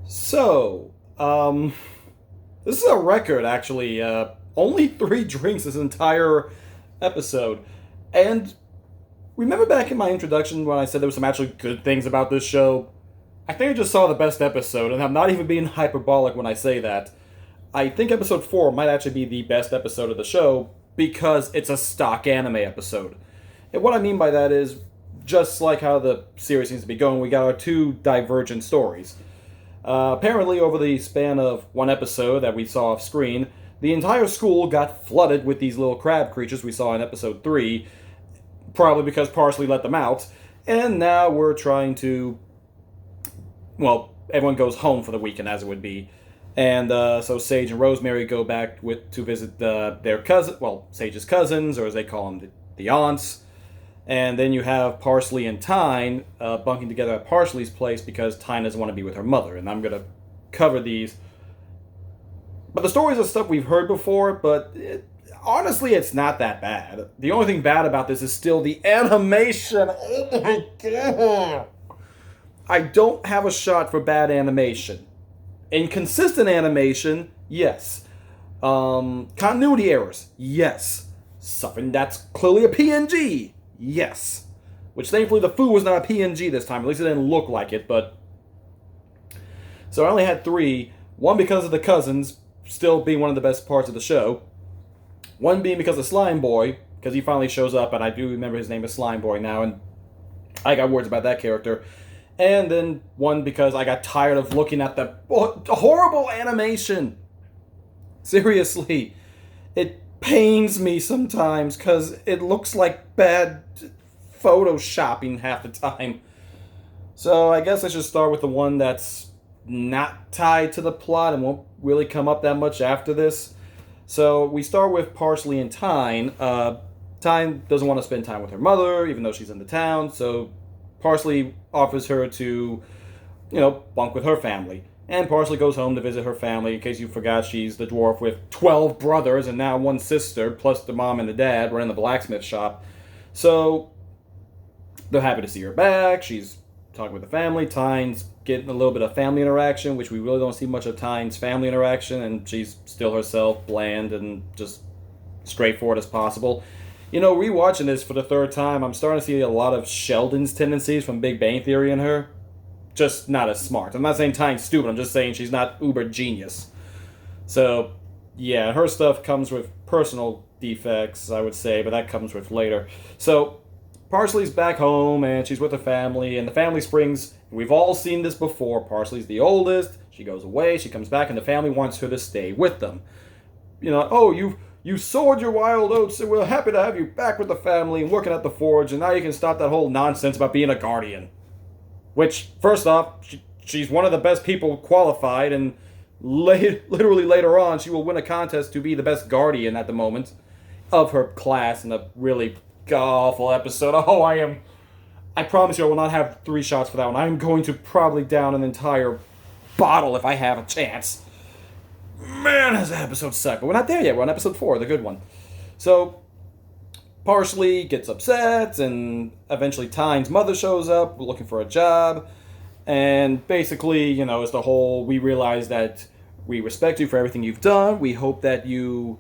So, this is a record, actually. Only three drinks this entire episode. And remember back in my introduction when I said there were some actually good things about this show? I think I just saw the best episode, and I'm not even being hyperbolic when I say that. I think episode 4 might actually be the best episode of the show because it's a stock anime episode. And what I mean by that is, just like how the series seems to be going, we got our two divergent stories. Apparently, over the span of one episode that we saw off screen, the entire school got flooded with these little crab creatures we saw in episode 3, probably because Parsley let them out, and now we're trying to. Well, everyone goes home for the weekend, as it would be. And so Sage and Rosemary go back to visit their cousin, well, Sage's cousins, or as they call them, the aunts. And then you have Parsley and Tyne bunking together at Parsley's place because Tyne doesn't want to be with her mother. And I'm going to cover these. But the stories are stuff we've heard before, but honestly, it's not that bad. The only thing bad about this is still the animation. Oh my god! I don't have a shot for bad animation. Inconsistent animation, yes. Continuity errors, yes. Something that's clearly a PNG, yes. Which thankfully the food was not a PNG this time. At least it didn't look like it, but. So I only had three. One because of the cousins, still being one of the best parts of the show. One being because of Slime Boy, because he finally shows up, and I do remember his name is Slime Boy now, and I got words about that character. And then one because I got tired of looking at the horrible animation. Seriously, it pains me sometimes because it looks like bad photoshopping half the time. So I guess I should start with the one that's not tied to the plot and won't really come up that much after this. So we start with Parsley and Tyne. Tyne doesn't want to spend time with her mother, even though she's in the town, so Parsley offers her to, bunk with her family. And Parsley goes home to visit her family. In case you forgot, she's the dwarf with 12 brothers and now one sister, plus the mom and the dad running the blacksmith shop. So they're happy to see her back. She's talking with the family. Tyne's getting a little bit of family interaction, which we really don't see much of Tyne's family interaction, and she's still herself, bland and just straightforward as possible. Rewatching this for the third time, I'm starting to see a lot of Sheldon's tendencies from Big Bang Theory in her. Just not as smart. I'm not saying Tyne's stupid, I'm just saying she's not uber genius. So, yeah, her stuff comes with personal defects, I would say, but that comes with later. So, Parsley's back home, and she's with her family, and the family springs. We've all seen this before. Parsley's the oldest. She goes away, she comes back, and the family wants her to stay with them. You sowed your wild oats, and we're happy to have you back with the family and working at the forge, and now you can stop that whole nonsense about being a guardian. Which, first off, she's one of the best people qualified, and literally later on, she will win a contest to be the best guardian at the moment of her class in a really awful episode. I promise you I will not have 3 shots for that one. I am going to probably down an entire bottle if I have a chance. Man, has that episode sucked. But we're not there yet. We're on episode 4, the good one. So, Parsley gets upset, and eventually Tyne's mother shows up looking for a job. And basically, it's the whole, we realize that we respect you for everything you've done. We hope that you,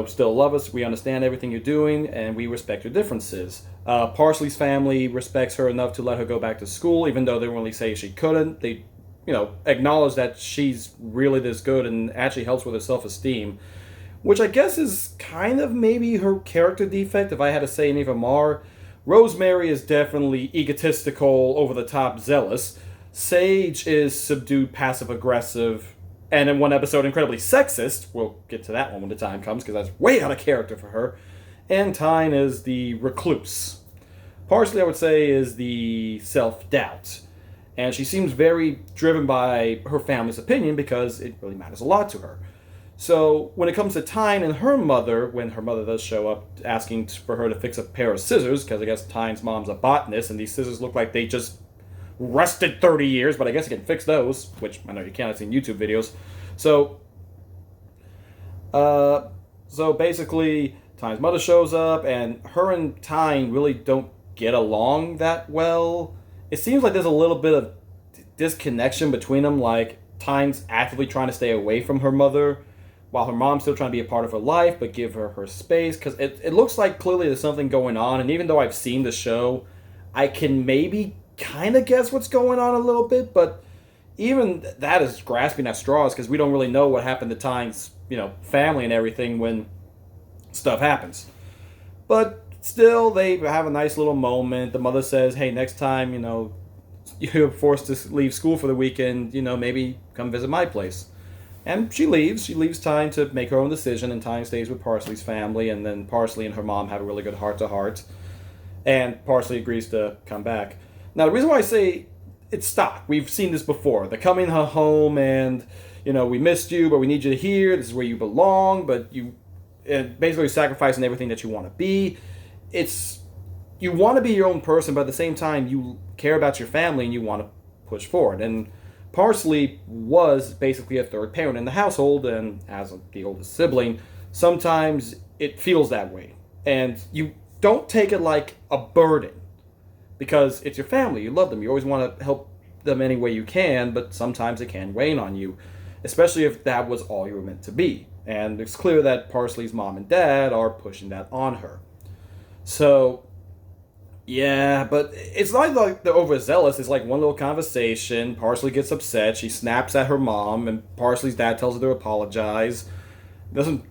still love us. We understand everything you're doing, and we respect your differences. Parsley's family respects her enough to let her go back to school, even though they didn't really say she couldn't. They acknowledge that she's really this good and actually helps with her self-esteem, which I guess is kind of maybe her character defect, if I had to say any of them are. Rosemary is definitely egotistical, over-the-top, zealous. Sage is subdued, passive-aggressive, and in one episode, incredibly sexist. We'll get to that one when the time comes, because that's way out of character for her. And Tyne is the recluse. Parsley, I would say, is the self-doubt. And she seems very driven by her family's opinion because it really matters a lot to her. So when it comes to Tyne and her mother, when her mother does show up asking for her to fix a pair of scissors, because I guess Tyne's mom's a botanist, and these scissors look like they just rusted 30 years, but I guess you can fix those, which I know you can't, I've seen YouTube videos. So basically, Tyne's mother shows up, and her and Tyne really don't get along that well. It seems like there's a little bit of disconnection between them, like Tyne's actively trying to stay away from her mother, while her mom's still trying to be a part of her life, but give her space, because it looks like clearly there's something going on, and even though I've seen the show, I can maybe kind of guess what's going on a little bit, but even that is grasping at straws, because we don't really know what happened to Tyne's, family and everything when stuff happens. But still, they have a nice little moment. The mother says, hey, next time, you're forced to leave school for the weekend, maybe come visit my place. And she leaves. She leaves Tyne to make her own decision, and Tyne stays with Parsley's family, and then Parsley and her mom have a really good heart-to-heart. And Parsley agrees to come back. Now, the reason why I say it's stock, we've seen this before. They're coming home, and, we missed you, but we need you here. This is where you belong, but you basically sacrificing everything that you want to be. You want to be your own person, but at the same time, you care about your family, and you want to push forward. And Parsley was basically a third parent in the household, and as the oldest sibling, sometimes it feels that way. And you don't take it like a burden, because it's your family, you love them, you always want to help them any way you can, but sometimes it can weigh on you, especially if that was all you were meant to be. And it's clear that Parsley's mom and dad are pushing that on her. So, yeah, but it's not like they're overzealous. It's like one little conversation. Parsley gets upset. She snaps at her mom, and Parsley's dad tells her to apologize. Doesn't,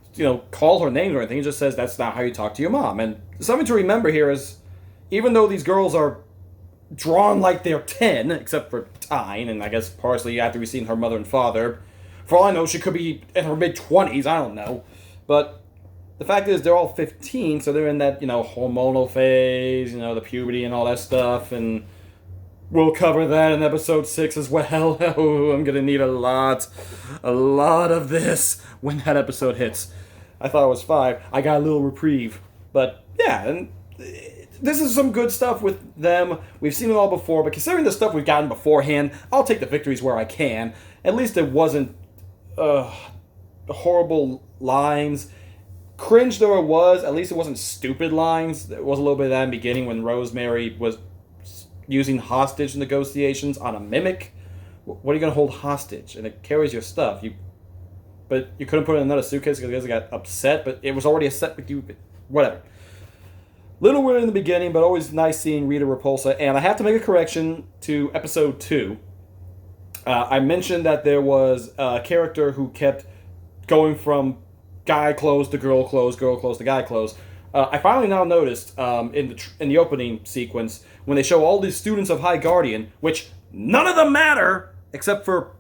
call her names or anything. He just says that's not how you talk to your mom. And something to remember here is, even though these girls are drawn like they're 10, except for Tyne, and I guess Parsley, after we've seen her mother and father, for all I know, she could be in her mid-20s. I don't know. But the fact is, they're all 15, so they're in that, hormonal phase, the puberty and all that stuff, and we'll cover that in episode 6 as well. Oh, I'm gonna need a lot of this when that episode hits. I thought it was 5. I got a little reprieve. But, yeah, and this is some good stuff with them. We've seen it all before, but considering the stuff we've gotten beforehand, I'll take the victories where I can. At least it wasn't horrible lines. Cringe though it was, at least it wasn't stupid lines. There was a little bit of that in the beginning when Rosemary was using hostage negotiations on a mimic. What are you going to hold hostage? And it carries your stuff. But you couldn't put it in another suitcase because you guys got upset, but it was already a set with you. Whatever. Little weird in the beginning, but always nice seeing Rita Repulsa. And I have to make a correction to episode 2. I mentioned that there was a character who kept going from guy clothes to girl clothes to guy clothes. I finally now noticed in the opening sequence when they show all these students of High Guardian, which none of them matter except for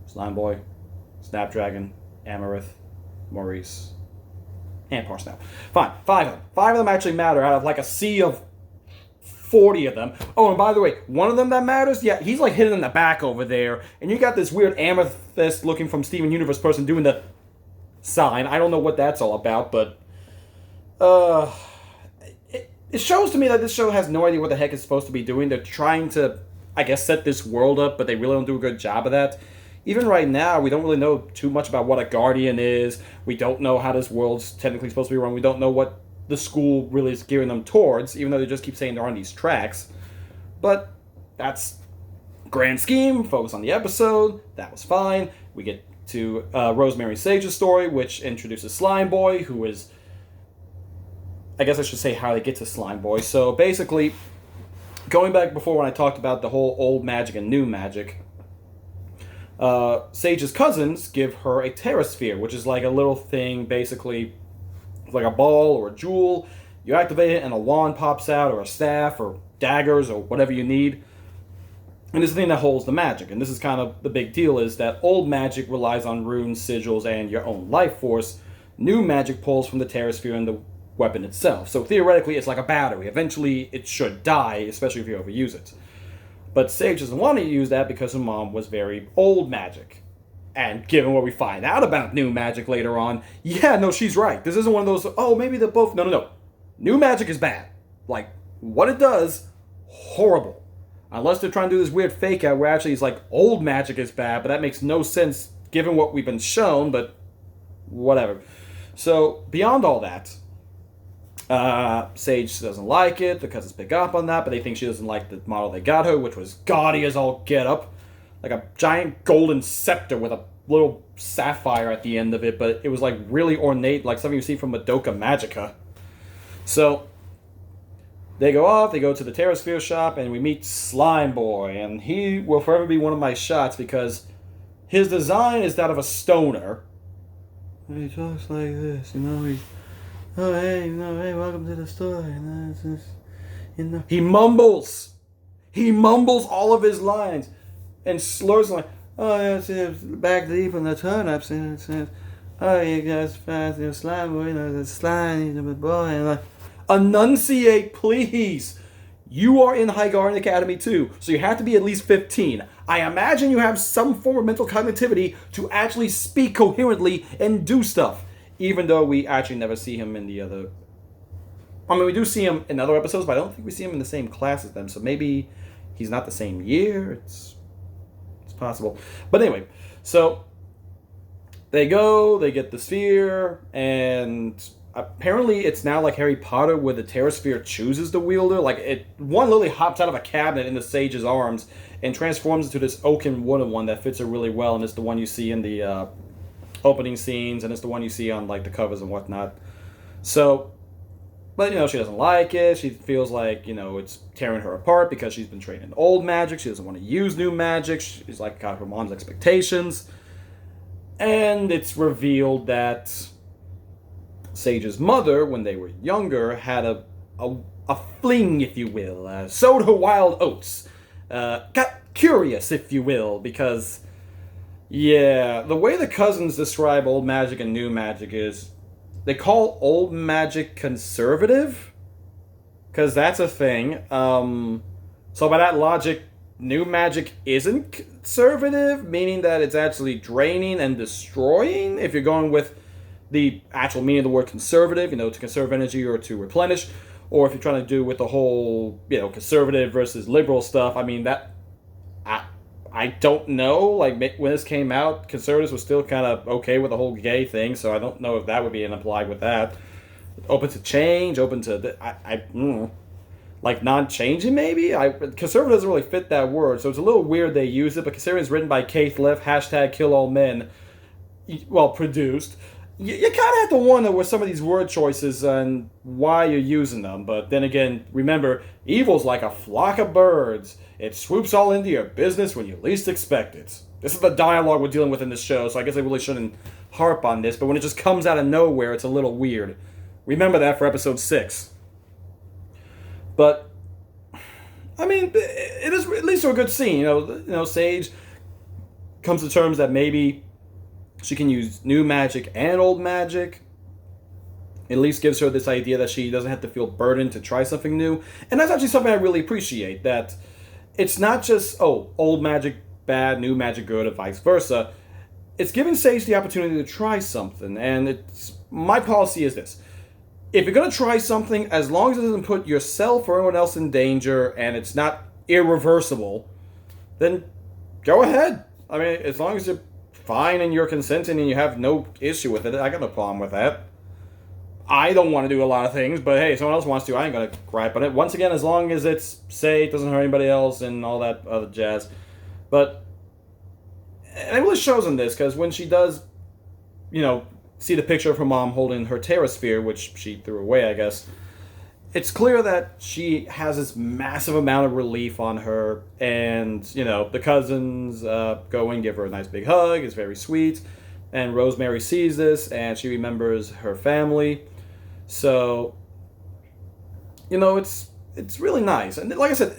Slime Boy, Snapdragon, Amarith, Maurice, and Parsnap. Fine, 5 of them. 5 of them actually matter out of like a sea of 40 of them. Oh, and by the way, one of them that matters, yeah, he's like hidden in the back over there, and you got this weird amethyst looking from Steven Universe person doing the sign. I don't know what that's all about, but it shows to me that this show has no idea what the heck it's supposed to be doing. They're trying to, I guess, set this world up, but they really don't do a good job of that. Even right now, we don't really know too much about what a Guardian is. We don't know how this world's technically supposed to be run. We don't know what the school really is gearing them towards, even though they just keep saying they're on these tracks. But that's grand scheme, focus on the episode, that was fine. We get to Rosemary Sage's story, which introduces Slime Boy, who is, I guess I should say how they get to Slime Boy. So basically, going back before when I talked about the whole old magic and new magic, Sage's cousins give her a Terrasphere, which is like a little thing, basically like a ball or a jewel. You activate it and a wand pops out, or a staff, or daggers, or whatever you need. And this is the thing that holds the magic. And this is kind of the big deal, is that old magic relies on runes, sigils, and your own life force. New magic pulls from the Terrasphere and the weapon itself. So theoretically, it's like a battery. Eventually, it should die, especially if you overuse it. But Sage doesn't want to use that because her mom was very old magic. And given what we find out about new magic later on, yeah, no, she's right. This isn't one of those, oh, maybe they're both... No. New magic is bad. Like, what it does, horrible. Unless they're trying to do this weird fake out where actually it's like old magic is bad, but that makes no sense given what we've been shown, but whatever. So, beyond all that, Sage doesn't like it because it's pick up on that, but they think she doesn't like the model they got her, which was gaudy as all get up. Like a giant golden scepter with a little sapphire at the end of it, but it was like really ornate, like something you see from Madoka Magica. So they go off, they go to the Terrasphere shop, and we meet Slime Boy, and he will forever be one of my shots because his design is that of a stoner. And he talks like this, he's, oh hey, hey, welcome to the store, it's just, He mumbles all of his lines, and slurs like, oh yeah, it's back deep in the turnips, and it says, oh you guys fast, Slime Boy, the slime, he's a boy, and like, enunciate, please. You are in Highgarden Academy too, so you have to be at least 15. I imagine you have some form of mental cognitivity to actually speak coherently and do stuff. Even though we actually never see him in the other... I mean, we do see him in other episodes, but I don't think we see him in the same class as them, so maybe he's not the same year. It's possible. But anyway, so they go, they get the sphere, and apparently it's now like Harry Potter where the Terrasphere chooses the wielder. Like, one literally hops out of a cabinet into Sage's arms and transforms into this oaken wooden one that fits her really well, and it's the one you see in the opening scenes, and it's the one you see on like the covers and whatnot. So, but she doesn't like it. She feels like it's tearing her apart because she's been trained in old magic. She doesn't want to use new magic. She's like got her mom's expectations, and it's revealed that Sage's mother, when they were younger, had a fling, if you will, sowed her wild oats, got curious, if you will, because, yeah, the way the cousins describe old magic and new magic is, they call old magic conservative, because that's a thing. So by that logic, new magic isn't conservative, meaning that it's actually draining and destroying, if you're going with the actual meaning of the word conservative, to conserve energy or to replenish, or if you're trying to do with the whole, conservative versus liberal stuff. I mean, that, I don't know, like, when this came out, conservatives were still kind of okay with the whole gay thing, so I don't know if that would be applied with that. Open to change, open to, like, non-changing, maybe? Conservative doesn't really fit that word, so it's a little weird they use it, but considering it's written by Keith Liff, #KillAllMen, well, produced, you kind of have to wonder with some of these word choices and why you're using them. But then again, remember, evil's like a flock of birds. It swoops all into your business when you least expect it. This is the dialogue we're dealing with in this show, so I guess I really shouldn't harp on this, but when it just comes out of nowhere, it's a little weird. Remember that for episode 6. But, I mean, it is at least a good scene. Sage comes to terms that maybe she can use new magic and old magic. At least gives her this idea that she doesn't have to feel burdened to try something new. And that's actually something I really appreciate. That it's not just, old magic bad, new magic good, or vice versa. It's giving Sage the opportunity to try something. And my policy is this. If you're going to try something, as long as it doesn't put yourself or anyone else in danger and it's not irreversible, then go ahead. I mean, as long as you're fine and you're consenting and you have no issue with it, I got no problem with that. I don't want to do a lot of things, but hey, if someone else wants to, I ain't gonna gripe on it. Once again, as long as it's safe, doesn't hurt anybody else, and all that other jazz. But and it really shows in this, because when she does, see the picture of her mom holding her Terrasphere, which she threw away, I guess, it's clear that she has this massive amount of relief on her, and, the cousins go and give her a nice big hug. It's very sweet, and Rosemary sees this, and she remembers her family, so, it's really nice. And like I said,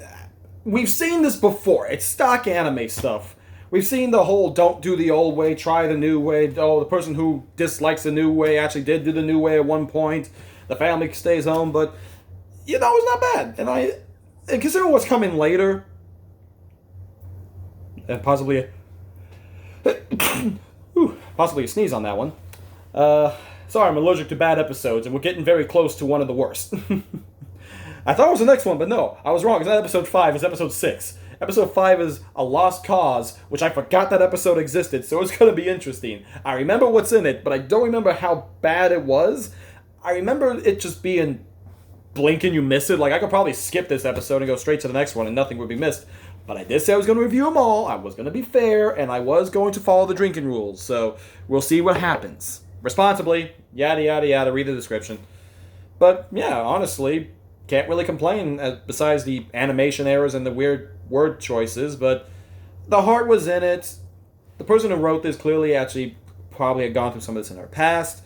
we've seen this before. It's stock anime stuff. We've seen the whole don't do the old way, try the new way. The person who dislikes the new way actually did do the new way at one point. The family stays home, but it's not bad. And considering what's coming later, and possibly a sneeze on that one. Sorry, I'm allergic to bad episodes, and we're getting very close to one of the worst. I thought it was the next one, but no, I was wrong. It's not episode 5, it's episode 6. Episode 5 is A Lost Cause, which I forgot that episode existed, so it's going to be interesting. I remember what's in it, but I don't remember how bad it was. I remember it just being blink and you miss it. Like, I could probably skip this episode and go straight to the next one and nothing would be missed. But I did say I was going to review them all. I was going to be fair, and I was going to follow the drinking rules. So we'll see what happens. Responsibly, yada, yada, yada. Read the description. But, yeah, honestly, can't really complain besides the animation errors and the weird word choices. But the heart was in it. The person who wrote this clearly actually probably had gone through some of this in their past.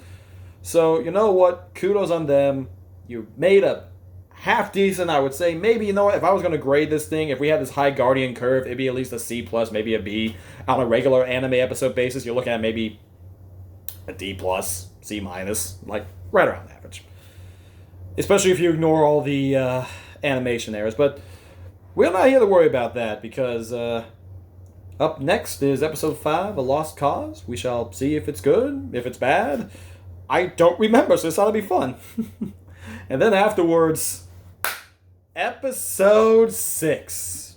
So, you know what? Kudos on them. You made a half decent, I would say. Maybe, you know what? If I was going to grade this thing, if we had this high Guardian curve, it'd be at least a C+, maybe a B. On a regular anime episode basis, you're looking at maybe a D+, C-, like right around average. Especially if you ignore all the animation errors. But we're not here to worry about that because up next is episode 5, A Lost Cause. We shall see if it's good, if it's bad. I don't remember, so this ought to be fun. And then afterwards, episode 6.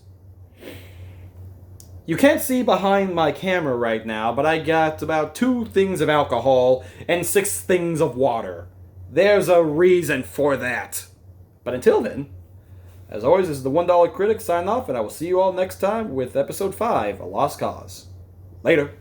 You can't see behind my camera right now, but I got about 2 things of alcohol and 6 things of water. There's a reason for that. But until then, as always, this is the $1 Critic signing off, and I will see you all next time with episode 5, A Lost Cause. Later.